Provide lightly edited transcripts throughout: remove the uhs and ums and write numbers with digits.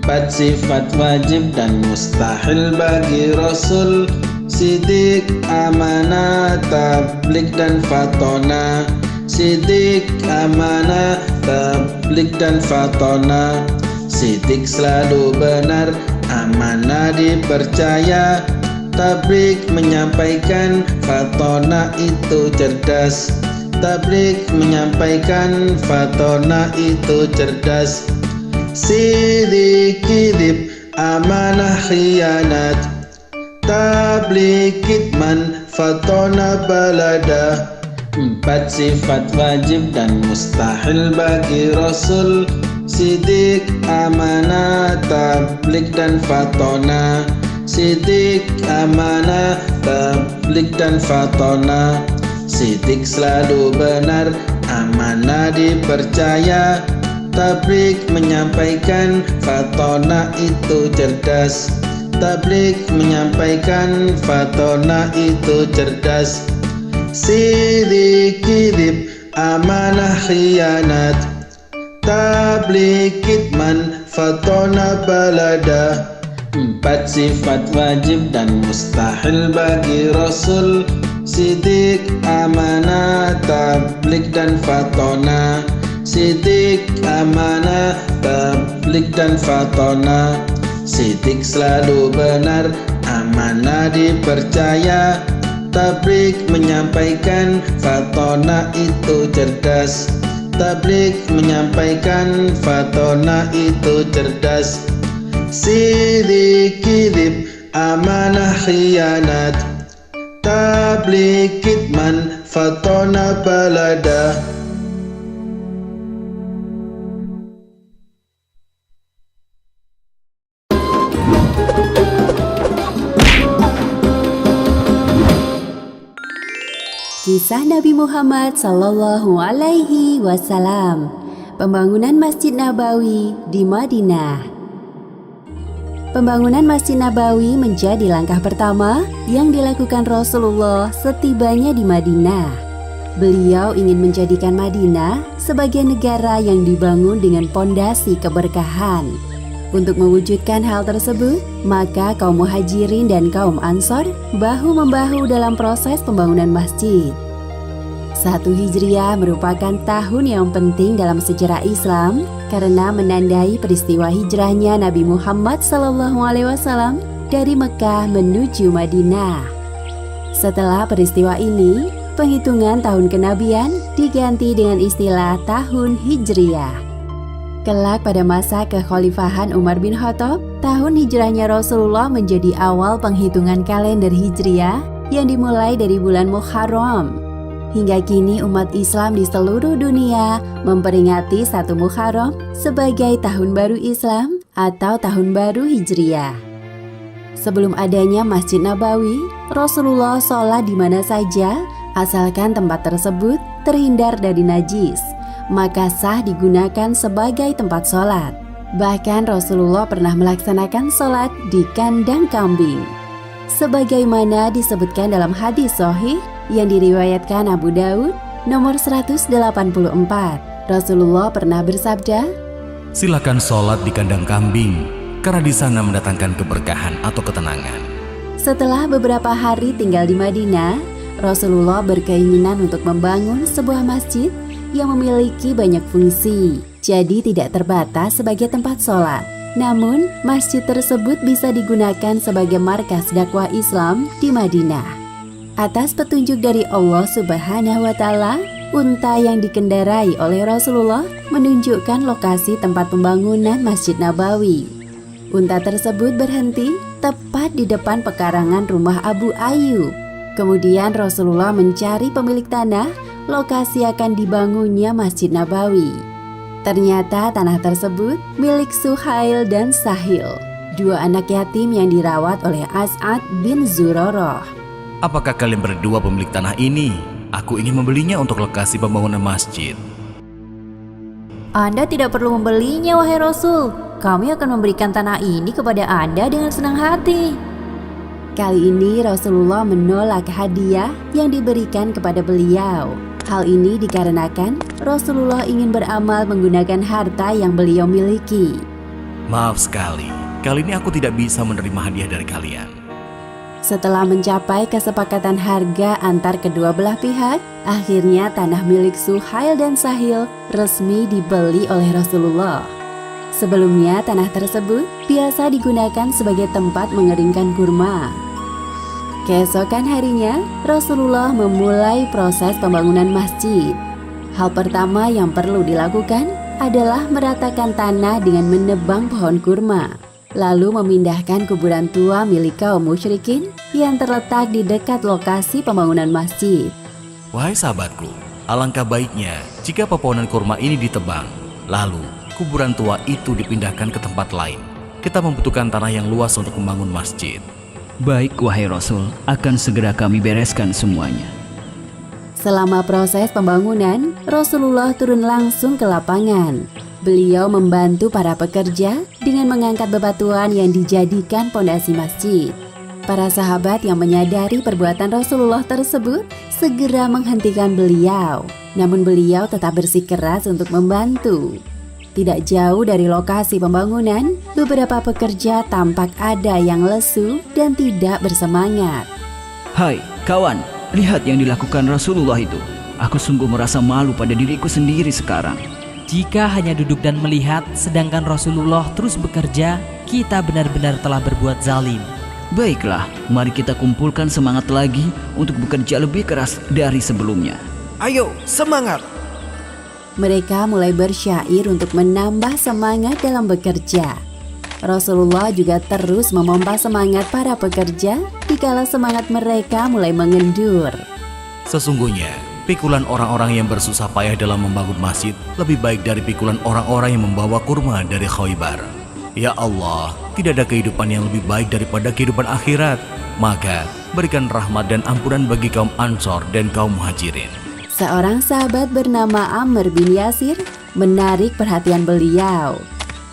4 sifat wajib dan mustahil bagi Rasul, sidik, amanah, tablik dan fatona. Sidik, amanah, tablik dan fatona. Sidik selalu benar, amanah dipercaya, tablik menyampaikan, fatona itu cerdas. Tablik menyampaikan, fatona itu cerdas. Sidik kidib, amanah khianat, tablik kitman, fatona balada. 4 sifat wajib dan mustahil bagi Rasul, sidik, amanah, tablik dan fatona. Sidik, amanah, tablik dan fatona. Sidik selalu benar, amanah dipercaya, tablik menyampaikan, fatona itu cerdas. Tablik menyampaikan, fatona itu cerdas. Sidik kidib, amanah khianat, tablik kitman, fatona balada. 4 sifat wajib dan mustahil bagi Rasul, sidik, amanah, tablik dan fatona. Sidik, amanah, tablik dan fatona. Sidik selalu benar, amanah dipercaya, tablik menyampaikan, fatona itu cerdas. Tablik menyampaikan, fatona itu cerdas. Sidik kidib, amanah khianat, tablik kitman, fatona balada. Kisah Nabi Muhammad Sallallahu Alaihi Wasallam, pembangunan Masjid Nabawi di Madinah. Pembangunan Masjid Nabawi menjadi langkah pertama yang dilakukan Rasulullah setibanya di Madinah. Beliau ingin menjadikan Madinah sebagai negara yang dibangun dengan pondasi keberkahan. Untuk mewujudkan hal tersebut, maka kaum muhajirin dan kaum ansor bahu-membahu dalam proses pembangunan masjid. 1 Hijriah merupakan tahun yang penting dalam sejarah Islam karena menandai peristiwa hijrahnya Nabi Muhammad SAW dari Mekah menuju Madinah. Setelah peristiwa ini, penghitungan tahun kenabian diganti dengan istilah tahun Hijriah. Kelak pada masa kekhalifahan Umar bin Khattab, tahun hijrahnya Rasulullah menjadi awal penghitungan kalender Hijriah yang dimulai dari bulan Muharram. Hingga kini umat Islam di seluruh dunia memperingati 1 Muharram sebagai tahun baru Islam atau tahun baru Hijriah. Sebelum adanya Masjid Nabawi, Rasulullah sholat di mana saja asalkan tempat tersebut terhindar dari najis, maka sah digunakan sebagai tempat sholat. Bahkan Rasulullah pernah melaksanakan sholat di kandang kambing. Sebagaimana disebutkan dalam hadis sahih yang diriwayatkan Abu Daud nomor 184, Rasulullah pernah bersabda, "Silakan sholat di kandang kambing, karena di sana mendatangkan keberkahan atau ketenangan." Setelah beberapa hari tinggal di Madinah, Rasulullah berkeinginan untuk membangun sebuah masjid yang memiliki banyak fungsi, jadi tidak terbatas sebagai tempat sholat. Namun, masjid tersebut bisa digunakan sebagai markas dakwah Islam di Madinah. Atas petunjuk dari Allah Subhanahu wa Ta'ala, unta yang dikendarai oleh Rasulullah menunjukkan lokasi tempat pembangunan Masjid Nabawi. Unta tersebut berhenti tepat di depan pekarangan rumah Abu Ayyub. Kemudian Rasulullah mencari pemilik tanah lokasi akan dibangunnya Masjid Nabawi. Ternyata tanah tersebut milik Suhail dan Sahil, 2 anak yatim yang dirawat oleh As'ad bin Zurarah. "Apakah kalian berdua pemilik tanah ini? Aku ingin membelinya untuk lokasi pembangunan masjid." Anda tidak perlu membelinya, wahai Rasul. Kami akan memberikan tanah ini kepada Anda dengan senang hati. Kali ini Rasulullah menolak hadiah yang diberikan kepada beliau. Hal ini dikarenakan Rasulullah ingin beramal menggunakan harta yang beliau miliki. Maaf sekali, kali ini aku tidak bisa menerima hadiah dari kalian. Setelah mencapai kesepakatan harga antar kedua belah pihak, akhirnya tanah milik Suhail dan Sahil resmi dibeli oleh Rasulullah. Sebelumnya tanah tersebut biasa digunakan sebagai tempat mengeringkan kurma. Keesokan harinya, Rasulullah memulai proses pembangunan masjid. Hal pertama yang perlu dilakukan adalah meratakan tanah dengan menebang pohon kurma, lalu memindahkan kuburan tua milik kaum musyrikin yang terletak di dekat lokasi pembangunan masjid. Wahai sahabatku, alangkah baiknya jika pepohonan kurma ini ditebang, lalu kuburan tua itu dipindahkan ke tempat lain. Kita membutuhkan tanah yang luas untuk membangun masjid. Baik wahai Rasul, akan segera kami bereskan semuanya. Selama proses pembangunan, Rasulullah turun langsung ke lapangan. Beliau membantu para pekerja dengan mengangkat bebatuan yang dijadikan pondasi masjid. Para sahabat yang menyadari perbuatan Rasulullah tersebut segera menghentikan beliau. Namun beliau tetap bersikeras untuk membantu. Tidak jauh dari lokasi pembangunan, beberapa pekerja tampak ada yang lesu dan tidak bersemangat. Hai kawan, lihat yang dilakukan Rasulullah itu. Aku sungguh merasa malu pada diriku sendiri sekarang. Jika hanya duduk dan melihat, sedangkan Rasulullah terus bekerja, kita benar-benar telah berbuat zalim. Baiklah, mari kita kumpulkan semangat lagi untuk bekerja lebih keras dari sebelumnya. Ayo, semangat! Mereka mulai bersyair untuk menambah semangat dalam bekerja. Rasulullah juga terus memompa semangat para pekerja dikala semangat mereka mulai mengendur. Sesungguhnya, pikulan orang-orang yang bersusah payah dalam membangun masjid lebih baik dari pikulan orang-orang yang membawa kurma dari Khaybar. Ya Allah, tidak ada kehidupan yang lebih baik daripada kehidupan akhirat. Maka, berikan rahmat dan ampunan bagi kaum Ansor dan kaum Muhajirin. Seorang sahabat bernama Amr bin Yasir menarik perhatian beliau.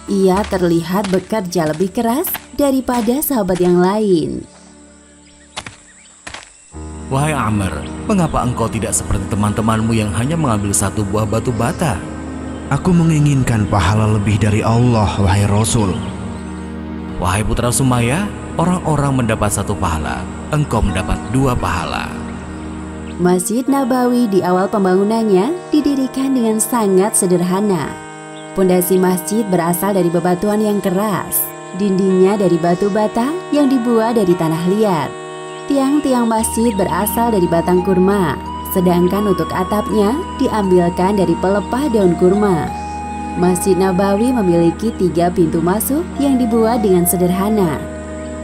Ia terlihat bekerja lebih keras daripada sahabat yang lain. Wahai Amr, mengapa engkau tidak seperti teman-temanmu yang hanya mengambil satu buah batu bata? Aku menginginkan pahala lebih dari Allah, wahai Rasul. Wahai putra Sumayyah, orang-orang mendapat satu pahala, engkau mendapat 2 pahala. Masjid Nabawi di awal pembangunannya didirikan dengan sangat sederhana. Pondasi masjid berasal dari bebatuan yang keras, dindingnya dari batu bata yang dibuat dari tanah liat. Tiang-tiang masjid berasal dari batang kurma, sedangkan untuk atapnya diambilkan dari pelepah daun kurma. Masjid Nabawi memiliki 3 pintu masuk yang dibuat dengan sederhana.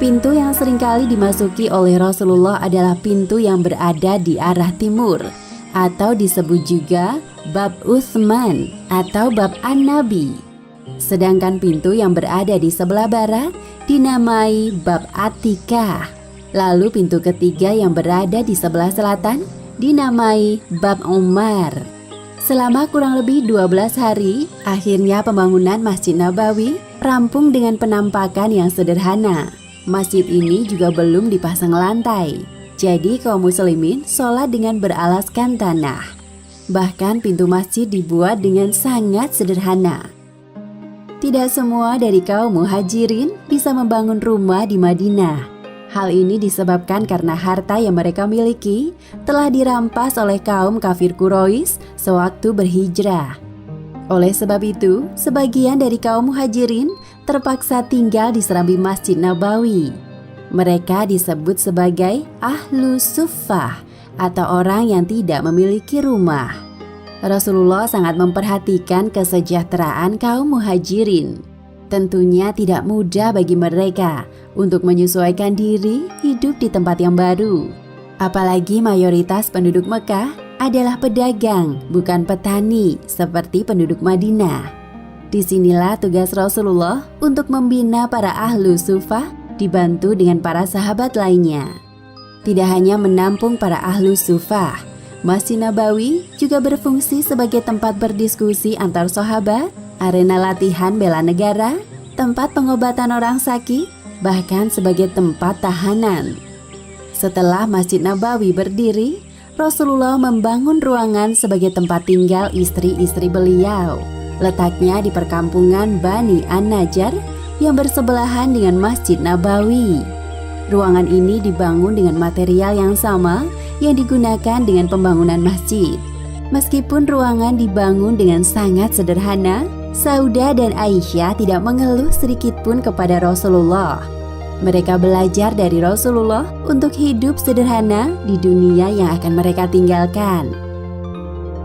Pintu yang seringkali dimasuki oleh Rasulullah adalah pintu yang berada di arah timur, atau disebut juga Bab Utsman atau Bab An-Nabi. Sedangkan pintu yang berada di sebelah barat dinamai Bab Atikah. Lalu pintu ketiga yang berada di sebelah selatan dinamai Bab Umar. Selama kurang lebih 12 hari, akhirnya pembangunan Masjid Nabawi rampung dengan penampakan yang sederhana. Masjid ini juga belum dipasang lantai, jadi kaum muslimin sholat dengan beralaskan tanah. Bahkan pintu masjid dibuat dengan sangat sederhana. Tidak semua dari kaum muhajirin bisa membangun rumah di Madinah. Hal ini disebabkan karena harta yang mereka miliki telah dirampas oleh kaum kafir Quraisy sewaktu berhijrah. Oleh sebab itu, sebagian dari kaum muhajirin terpaksa tinggal di serambi Masjid Nabawi. Mereka disebut sebagai Ahlu Suffah atau orang yang tidak memiliki rumah. Rasulullah sangat memperhatikan kesejahteraan kaum muhajirin. Tentunya tidak mudah bagi mereka untuk menyesuaikan diri hidup di tempat yang baru. Apalagi mayoritas penduduk Mekah adalah pedagang, bukan petani seperti penduduk Madinah. Disinilah tugas Rasulullah untuk membina para ahlu sufah dibantu dengan para sahabat lainnya. Tidak hanya menampung para ahlu sufah, Masjid Nabawi juga berfungsi sebagai tempat berdiskusi antar sahabat, arena latihan bela negara, tempat pengobatan orang sakit, bahkan sebagai tempat tahanan. Setelah Masjid Nabawi berdiri, Rasulullah membangun ruangan sebagai tempat tinggal istri-istri beliau. Letaknya di perkampungan Bani An-Najjar yang bersebelahan dengan Masjid Nabawi. Ruangan ini dibangun dengan material yang sama yang digunakan dengan pembangunan masjid. Meskipun ruangan dibangun dengan sangat sederhana, Saudah dan Aisyah tidak mengeluh sedikit pun kepada Rasulullah. Mereka belajar dari Rasulullah untuk hidup sederhana di dunia yang akan mereka tinggalkan.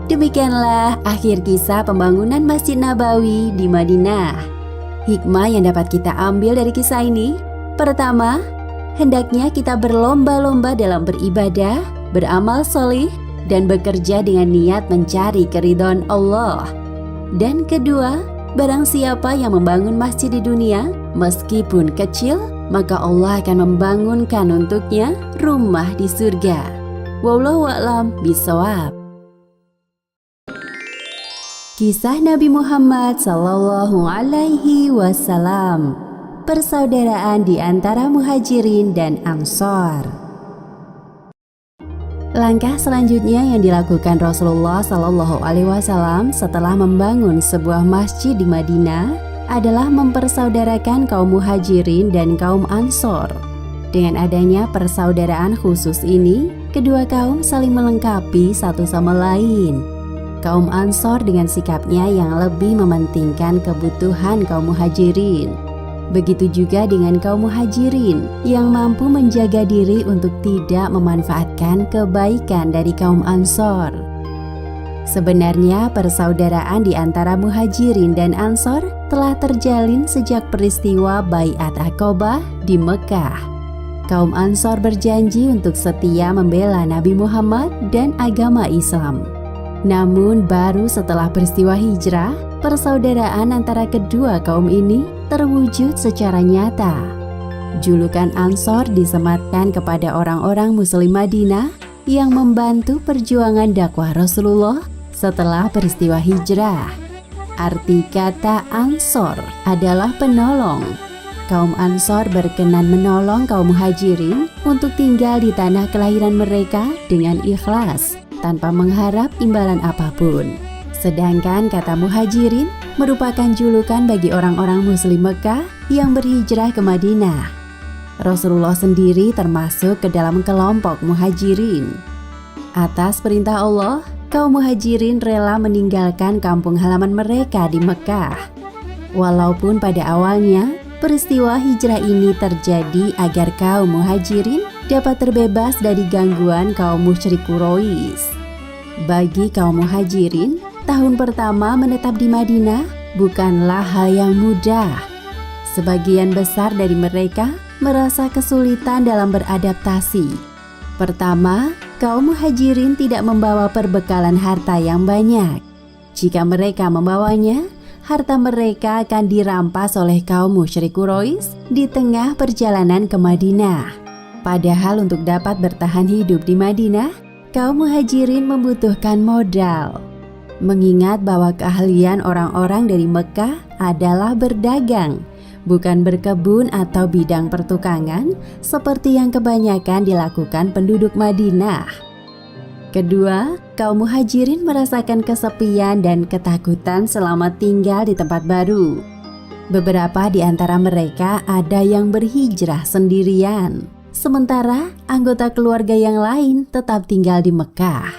Demikianlah akhir kisah pembangunan Masjid Nabawi di Madinah. Hikmah yang dapat kita ambil dari kisah ini: pertama, hendaknya kita berlomba-lomba dalam beribadah, beramal solih, dan bekerja dengan niat mencari keridhaan Allah. Dan kedua, barang siapa yang membangun masjid di dunia, meskipun kecil, maka Allah akan membangunkan untuknya rumah di surga. Wallahu a'lam bishawab. Kisah Nabi Muhammad Sallallahu Alaihi Wasallam, persaudaraan di antara Muhajirin dan Ansor. Langkah selanjutnya yang dilakukan Rasulullah Sallallahu Alaihi Wasallam setelah membangun sebuah masjid di Madinah adalah mempersaudarakan kaum Muhajirin dan kaum Ansor. Dengan adanya persaudaraan khusus ini, kedua kaum saling melengkapi satu sama lain. Kaum Ansor dengan sikapnya yang lebih mementingkan kebutuhan kaum Muhajirin. Begitu juga dengan kaum Muhajirin yang mampu menjaga diri untuk tidak memanfaatkan kebaikan dari kaum Ansor. Sebenarnya persaudaraan di antara Muhajirin dan Ansor telah terjalin sejak peristiwa Bai'at Aqabah di Mekah. Kaum Ansor berjanji untuk setia membela Nabi Muhammad dan agama Islam. Namun baru setelah peristiwa hijrah, persaudaraan antara kedua kaum ini terwujud secara nyata. Julukan Ansor disematkan kepada orang-orang Muslim Madinah yang membantu perjuangan dakwah Rasulullah setelah peristiwa hijrah. Arti kata Ansor adalah penolong. Kaum Ansor berkenan menolong kaum Muhajirin untuk tinggal di tanah kelahiran mereka dengan ikhlas, tanpa mengharap imbalan apapun. Sedangkan kata Muhajirin merupakan julukan bagi orang-orang Muslim Mekah yang berhijrah ke Madinah. Rasulullah sendiri termasuk ke dalam kelompok Muhajirin. Atas perintah Allah, kaum Muhajirin rela meninggalkan kampung halaman mereka di Mekah. Walaupun pada awalnya peristiwa hijrah ini terjadi agar kaum Muhajirin dapat terbebas dari gangguan kaum musyrik Quraisy. Bagi kaum Muhajirin, tahun pertama menetap di Madinah bukanlah hal yang mudah. Sebagian besar dari mereka merasa kesulitan dalam beradaptasi. Pertama, kaum Muhajirin tidak membawa perbekalan harta yang banyak. Jika mereka membawanya, harta mereka akan dirampas oleh kaum musyrik Quraisy di tengah perjalanan ke Madinah. Padahal untuk dapat bertahan hidup di Madinah, kaum Muhajirin membutuhkan modal. Mengingat bahwa keahlian orang-orang dari Mekah adalah berdagang, bukan berkebun atau bidang pertukangan seperti yang kebanyakan dilakukan penduduk Madinah. Kedua, kaum Muhajirin merasakan kesepian dan ketakutan selama tinggal di tempat baru. Beberapa di antara mereka ada yang berhijrah sendirian, sementara anggota keluarga yang lain tetap tinggal di Mekah.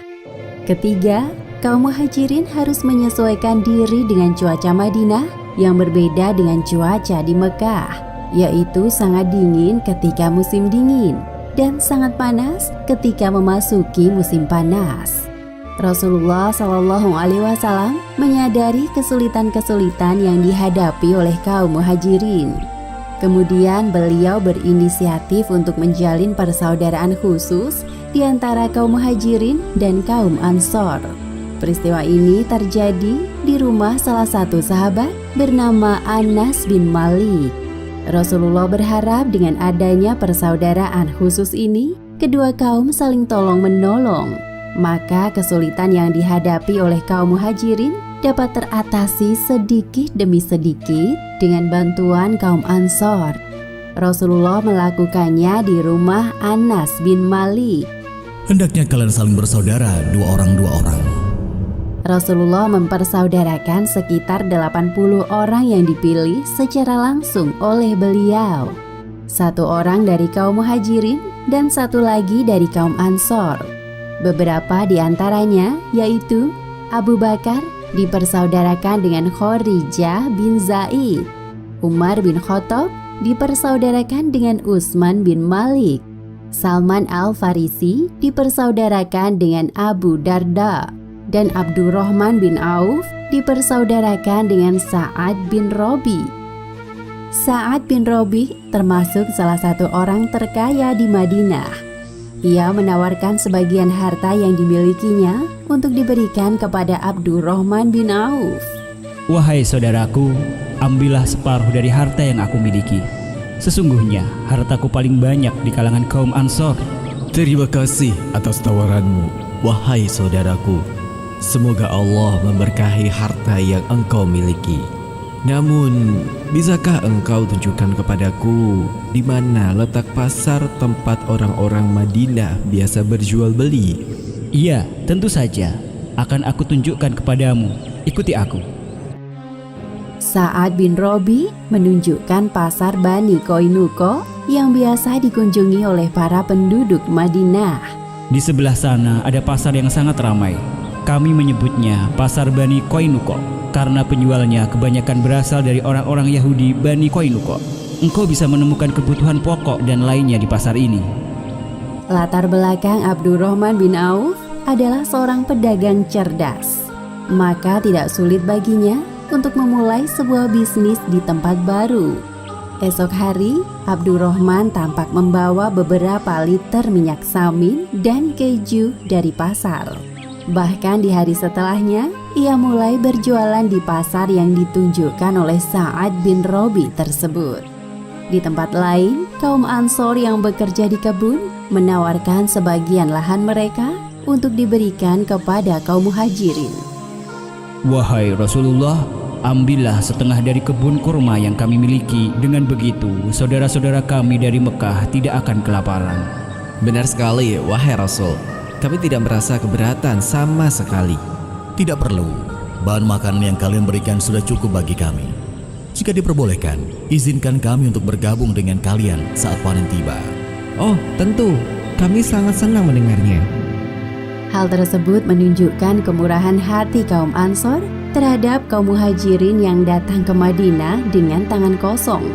Ketiga, kaum Muhajirin harus menyesuaikan diri dengan cuaca Madinah yang berbeda dengan cuaca di Mekah, yaitu sangat dingin ketika musim dingin dan sangat panas ketika memasuki musim panas. Rasulullah Shallallahu Alaihi Wasallam menyadari kesulitan-kesulitan yang dihadapi oleh kaum Muhajirin. Kemudian beliau berinisiatif untuk menjalin persaudaraan khusus di antara kaum Muhajirin dan kaum Ansor. Peristiwa ini terjadi di rumah salah satu sahabat bernama Anas bin Malik. Rasulullah berharap dengan adanya persaudaraan khusus ini, kedua kaum saling tolong-menolong. Maka kesulitan yang dihadapi oleh kaum Muhajirin dapat teratasi sedikit demi sedikit dengan bantuan kaum Ansor. Rasulullah melakukannya di rumah Anas bin Malik. Hendaknya kalian saling bersaudara, dua orang. Rasulullah mempersaudarakan sekitar 80 orang yang dipilih secara langsung oleh beliau. 1 orang dari kaum Muhajirin dan 1 lagi dari kaum Ansor. Beberapa di antaranya yaitu Abu Bakar dipersaudarakan dengan Khorijah bin Zaid, Umar bin Khattab dipersaudarakan dengan Utsman bin Malik, Salman Al-Farisi dipersaudarakan dengan Abu Darda, dan Abdurrahman bin Auf dipersaudarakan dengan Sa'ad bin Robi. Sa'ad bin Robi termasuk salah satu orang terkaya di Madinah. Ia menawarkan sebagian harta yang dimilikinya untuk diberikan kepada Abdurrahman bin Auf. Wahai saudaraku, ambillah separuh dari harta yang aku miliki. Sesungguhnya hartaku paling banyak di kalangan kaum Ansor. Terima kasih atas tawaranmu, wahai saudaraku. Semoga Allah memberkahi harta yang engkau miliki. Namun, bisakah engkau tunjukkan kepadaku di mana letak pasar tempat orang-orang Madinah biasa berjual beli? Iya, tentu saja. Akan aku tunjukkan kepadamu. Ikuti aku. Sa'ad bin Robi menunjukkan pasar Bani Koinuko yang biasa dikunjungi oleh para penduduk Madinah. Di sebelah sana ada pasar yang sangat ramai. Kami menyebutnya Pasar Bani Koinuko karena penjualnya kebanyakan berasal dari orang-orang Yahudi Bani Koinuko. Engkau bisa menemukan kebutuhan pokok dan lainnya di pasar ini. Latar belakang Abdurrahman bin Auf adalah seorang pedagang cerdas. Maka tidak sulit baginya untuk memulai sebuah bisnis di tempat baru. Esok hari, Abdurrahman tampak membawa beberapa liter minyak samin dan keju dari pasar. Bahkan di hari setelahnya, ia mulai berjualan di pasar yang ditunjukkan oleh Sa'ad bin Robi tersebut. Di tempat lain, kaum Ansor yang bekerja di kebun menawarkan sebagian lahan mereka untuk diberikan kepada kaum Muhajirin. Wahai Rasulullah, ambillah setengah dari kebun kurma yang kami miliki. Dengan begitu, saudara-saudara kami dari Mekah tidak akan kelaparan. Benar sekali, wahai Rasul. Kami tidak merasa keberatan sama sekali. Tidak perlu. Bahan makanan yang kalian berikan sudah cukup bagi kami. Jika diperbolehkan, izinkan kami untuk bergabung dengan kalian saat panen tiba. Oh, tentu. Kami sangat senang mendengarnya. Hal tersebut menunjukkan kemurahan hati kaum Ansor terhadap kaum Muhajirin yang datang ke Madinah dengan tangan kosong.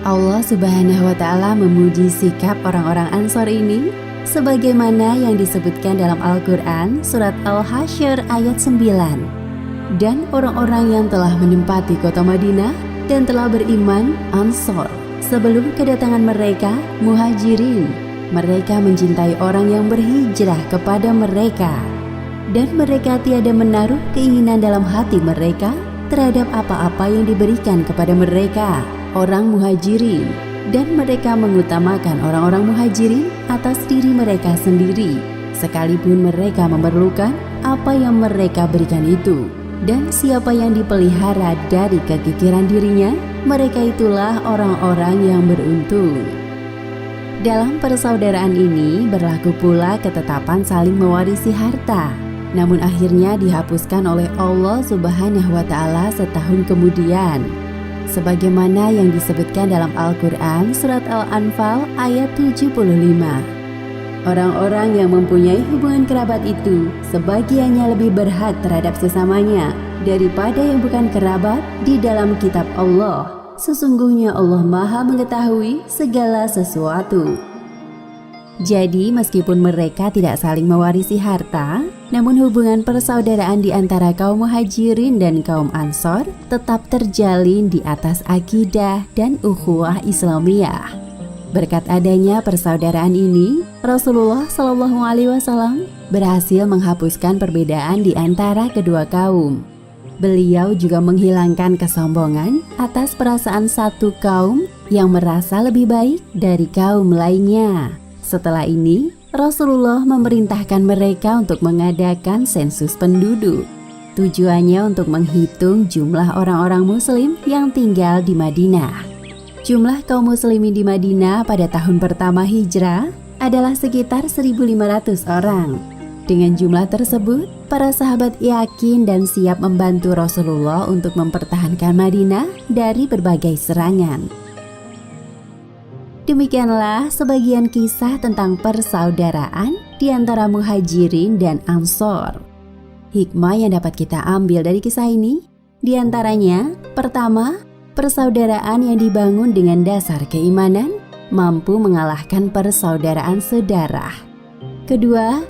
Allah Subhanahu wa Ta'ala memuji sikap orang-orang Ansor ini sebagaimana yang disebutkan dalam Al-Quran surat Al-Hasyr ayat 9. Dan orang-orang yang telah menempati kota Madinah dan telah beriman, Ansor, sebelum kedatangan mereka, Muhajirin, mereka mencintai orang yang berhijrah kepada mereka, dan mereka tiada menaruh keinginan dalam hati mereka terhadap apa-apa yang diberikan kepada mereka, orang Muhajirin, dan mereka mengutamakan orang-orang Muhajirin atas diri mereka sendiri, sekalipun mereka memerlukan apa yang mereka berikan itu. Dan siapa yang dipelihara dari kekikiran dirinya, mereka itulah orang-orang yang beruntung. Dalam persaudaraan ini berlaku pula ketetapan saling mewarisi harta, namun akhirnya dihapuskan oleh Allah Subhanahu wa Ta'ala setahun kemudian, sebagaimana yang disebutkan dalam Al-Quran surat Al-Anfal ayat 75. Orang-orang yang mempunyai hubungan kerabat itu sebagiannya lebih berhak terhadap sesamanya daripada yang bukan kerabat di dalam kitab Allah. Sesungguhnya Allah Maha mengetahui segala sesuatu. Jadi meskipun mereka tidak saling mewarisi harta, namun hubungan persaudaraan di antara kaum Muhajirin dan kaum Ansor tetap terjalin di atas akidah dan ukhuwah Islamiyah. Berkat adanya persaudaraan ini, Rasulullah SAW berhasil menghapuskan perbedaan di antara kedua kaum. Beliau juga menghilangkan kesombongan atas perasaan satu kaum yang merasa lebih baik dari kaum lainnya. Setelah ini, Rasulullah memerintahkan mereka untuk mengadakan sensus penduduk. Tujuannya untuk menghitung jumlah orang-orang Muslim yang tinggal di Madinah. Jumlah kaum muslimin di Madinah pada tahun pertama hijrah adalah sekitar 1.500 orang. Dengan jumlah tersebut, para sahabat yakin dan siap membantu Rasulullah untuk mempertahankan Madinah dari berbagai serangan. Demikianlah sebagian kisah tentang persaudaraan di antara Muhajirin dan Ansor. Hikmah yang dapat kita ambil dari kisah ini, di antaranya, pertama, persaudaraan yang dibangun dengan dasar keimanan mampu mengalahkan persaudaraan sedarah. Kedua,